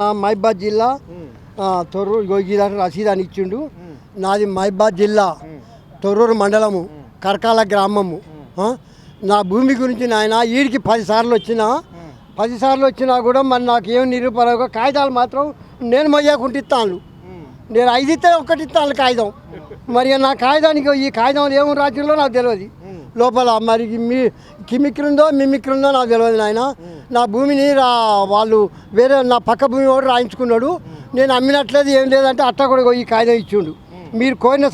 మహబాద్ జిల్లా తొర్రూరు గోగిదాట రసీదు అని ఇచ్చిండు. నాది మహబాద్ జిల్లా తొర్రూరు మండలము కరకాల గ్రామము. నా భూమి గురించి నాయన వీడికి 10 సార్లు వచ్చినా 10 సార్లు వచ్చినా కూడా మరి నాకు ఏం నిరూపణ కాగితాలు మాత్రం నేను మొయ్యకుంటే ఇస్తాను. నేను 5 ఇస్తే 1 ఇస్తాను కాగితం. మరి నా కాగితానికి ఈ కాగితం ఏమి రాసిందో నాకు తెలియదు. లోపల మరి కిమిక్రుందో మిమిక్రుందో నాకు తెలియదు నాయన. నా భూమిని వాళ్ళు వేరే నా పక్క భూమి కూడా రాయించుకున్నాడు. నేను అమ్మినట్లేదు ఏం లేదంటే అట్ట కూడా ఈ కాగితం ఇచ్చిండు. మీరు కోరిన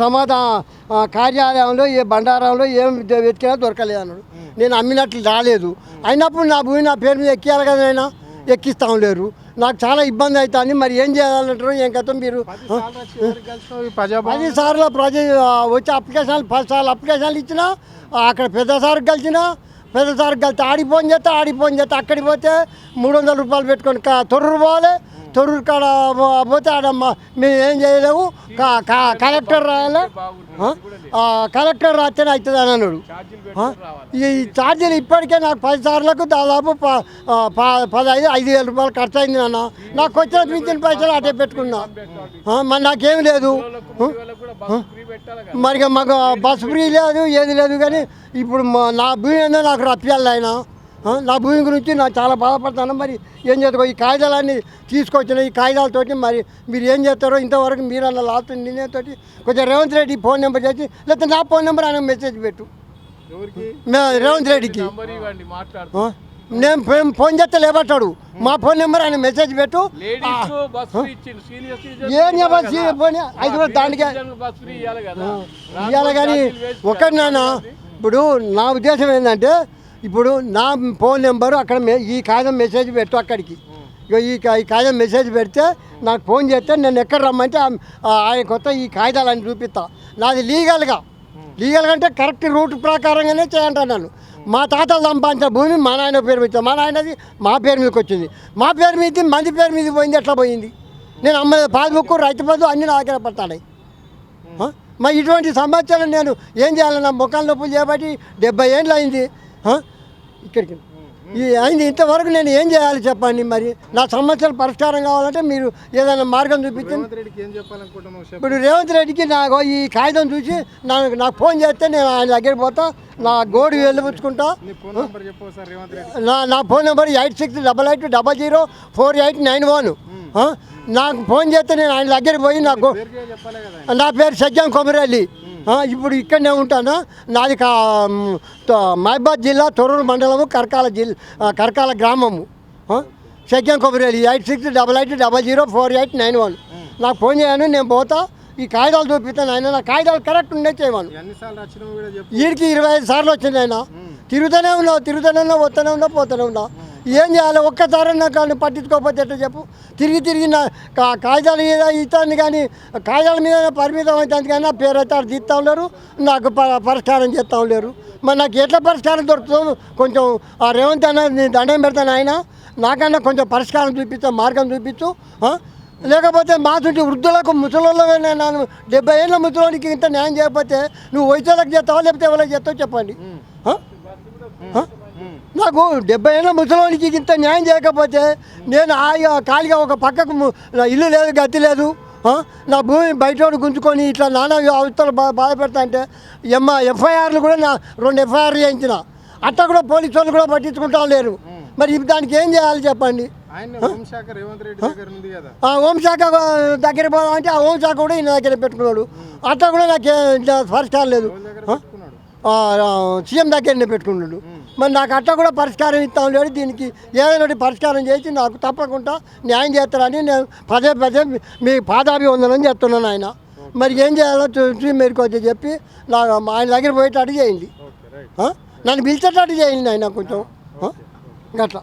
కార్యాలయంలో ఏ బండారంలో ఏం వెతికినా దొరకలేదు అన్నాడు. నేను అమ్మినట్లు రాలేదు. అయినప్పుడు నా భూమి నా పేరు మీద ఎక్కియాలి కదా నాయన, ఎక్కిస్తాం లేరు. నాకు చాలా ఇబ్బంది అవుతుంది. మరి ఏం చేయాలంటారు? ఏం కథ మీరు 10 సార్లు వచ్చి అప్లికేషన్లు 10 సార్లు అప్లికేషన్లు ఇచ్చినా అక్కడ పెద్ద సార్కి కలిసినా పెద్ద సార్కి కలిసి ఆడిపోని చేస్తే అక్కడికి పోతే 300 రూపాయలు పెట్టుకొని తొర్రూరు పోవాలి. తొర్రూరు కాడ పోతే ఆడ మేము ఏం చేయలేము. కలెక్టర్ రాయాలి. కలెక్టర్ రాస్తేనే అవుతుంది అని అన్నాడు. ఈ ఛార్జీలు ఇప్పటికే నాకు 10 సార్లకు దాదాపు 5,000 రూపాయలు ఖర్చు అయింది నాన్న. నాకు వచ్చిన పింఛన్ పైసలు అటే పెట్టుకున్నా. మరి నాకేం లేదు. మరి మాకు బస్సు ఫ్రీ లేదు, ఏది లేదు. కానీ ఇప్పుడు నా భూమి ఏందో నాకు రప్పియాలి ఆయన. నా భూమి గురించి నాకు చాలా బాధపడతాను. మరి ఏం చేస్తారో ఈ కాగితాలన్నీ తీసుకొచ్చిన ఈ కాగితాలతోటి మరి మీరు ఏం చేస్తారో ఇంతవరకు మీరు అన్న లాస్ట్ నేనేతోటి కొంచెం రేవంత్ రెడ్డి ఫోన్ నెంబర్ చేసి లేకపోతే నా ఫోన్ నెంబర్ ఆయన మెసేజ్ పెట్టు. రేవంత్ రెడ్డికి నేను ఫోన్ చేస్తే లేబట్టాడు. మా ఫోన్ నెంబర్ ఆయన మెసేజ్ పెట్టు. ఏం అది కూడా దానికే ఇవ్వాలి. కానీ ఒకటి నాన్న, ఇప్పుడు నా ఉద్దేశం ఏంటంటే ఇప్పుడు నా ఫోన్ నెంబరు అక్కడ ఈ కాగితం మెసేజ్ పెట్టు అక్కడికి. ఈ కాగితం మెసేజ్ పెడితే నాకు ఫోన్ చేస్తే నేను ఎక్కడ రమ్మంటే ఆయన కొత్త ఈ కాగితాలని చూపిస్తా. నాది లీగల్గా అంటే కరెక్ట్ రూట్ ప్రకారంగానే చేయంటాను. నన్ను మా తాతలు సంపాదించిన భూమి మా నాయన పేరు మీద, మా నాయనది మా పేరు మీదకి వచ్చింది. మా పేరు మీద మంది పేరు మీద పోయింది. ఎట్లా పోయింది? నేను అమ్మేది పాస్బుక్, రైతు బంధు అన్నీ నా దగ్గర పడతాయి. మరి ఇటువంటి సమస్యలు నేను ఏం చేయాలి? నా ముఖాల నొప్పులు చేయబట్టి 70 ఏళ్ళు అయింది. ఇక్కడికి అయింది. ఇంతవరకు నేను ఏం చేయాలి చెప్పండి? మరి నా సమస్యలు పరిష్కారం కావాలంటే మీరు ఏదైనా మార్గం చూపించండి. ఇప్పుడు రేవంత్ రెడ్డికి నాకు ఈ కాగితం చూసి నాకు ఫోన్ చేస్తే నేను ఆయన దగ్గరికి పోతా, నా గోడు వెళ్ళిపుచ్చుకుంటా. నా ఫోన్ నెంబర్ 8688004891. నాకు ఫోన్ చేస్తే నేను ఆయన దగ్గరికి పోయి నా పేరు సజ్జం కొమరల్లి. ఇప్పుడు ఇక్కడనే ఉంటాను. నాది మహబాద్ జిల్లా తొర్రూరు మండలము కరకాల గ్రామము. సజ్జం కొమరల్లి 8688004891. నాకు ఫోన్ చేయను, నేను పోతా. ఈ కాగితాలు చూపిస్తాను. ఆయన నా కాగితాలు కరెక్ట్ ఉండే చేయమను. వీడికి 25 సార్లు వచ్చింది. ఆయన తిరుగుతూనే ఉన్నావు, వస్తూనే ఉన్నా, పోతూనే ఉన్నా. ఏం చేయాలి? ఒక్కసారి నాకు పట్టించుకోకపోతే ఎట్లా చెప్పు? తిరిగి నా కాగితాల మీద ఇస్తాను. కానీ కాగితాల మీద పరిమితం అవుతుంది. కానీ నా పేరు అయితే అక్కడ తీస్తూ ఉన్నారు, నాకు పరిష్కారం చేస్తూ లేరు. మరి నాకు ఎట్లా పరిష్కారం దొరుకుతుందో కొంచెం ఆ రేవంత్ అన్న దండం పెడతాను. ఆయన నాకన్నా కొంచెం పరిష్కారం చూపించు, మార్గం చూపించు. లేకపోతే మా చుట్టూ వృద్ధులకు ముసలిలో నేను 70 ఏళ్ళ ముసలికి ఇంత న్యాయం చేయకపోతే నువ్వు వయసులకు చేస్తావా లేకపోతే ఎవరికి చేస్తావు చెప్పండి? నాకు 70 ఏళ్ళ ముసలికి ఇంత న్యాయం చేయకపోతే నేను ఖాళీగా ఒక పక్కకు ఇల్లు లేదు, గతి లేదు. నా భూమి బయట గుంజుకొని ఇట్లా నానా అవస్థలు బాధపెడతా అంటే ఎఫ్ఐఆర్లు కూడా 2 ఎఫ్ఐఆర్లు చేయించిన. అట్లా కూడా పోలీసు వాళ్ళు కూడా పట్టించుకుంటా లేరు. మరి దానికి ఏం చేయాలి చెప్పండి? హోంశాఖ దగ్గర పోదామంటే ఆ హోంశాఖ కూడా ఈయన దగ్గర పెట్టుకున్నాడు. అట్లా కూడా నాకు పరిష్కారం లేదు. సీఎం దగ్గరనే పెట్టుకున్నాడు. మరి నాకు అట్లా కూడా పరిష్కారం ఇస్తాం లేదు. దీనికి ఏదైనా పరిష్కారం చేసి నాకు తప్పకుండా న్యాయం చేస్తారని నేను పదే మీ పాదాభివందనం చెప్తున్నాను. ఆయన మరి ఏం చేయాలో చూసి మీరు కొంచెం చెప్పి ఆయన దగ్గర పోయేటట్టు చేయండి. నన్ను పిలిచేటట్టు చేయండి ఆయన కొంచెం గట్లా.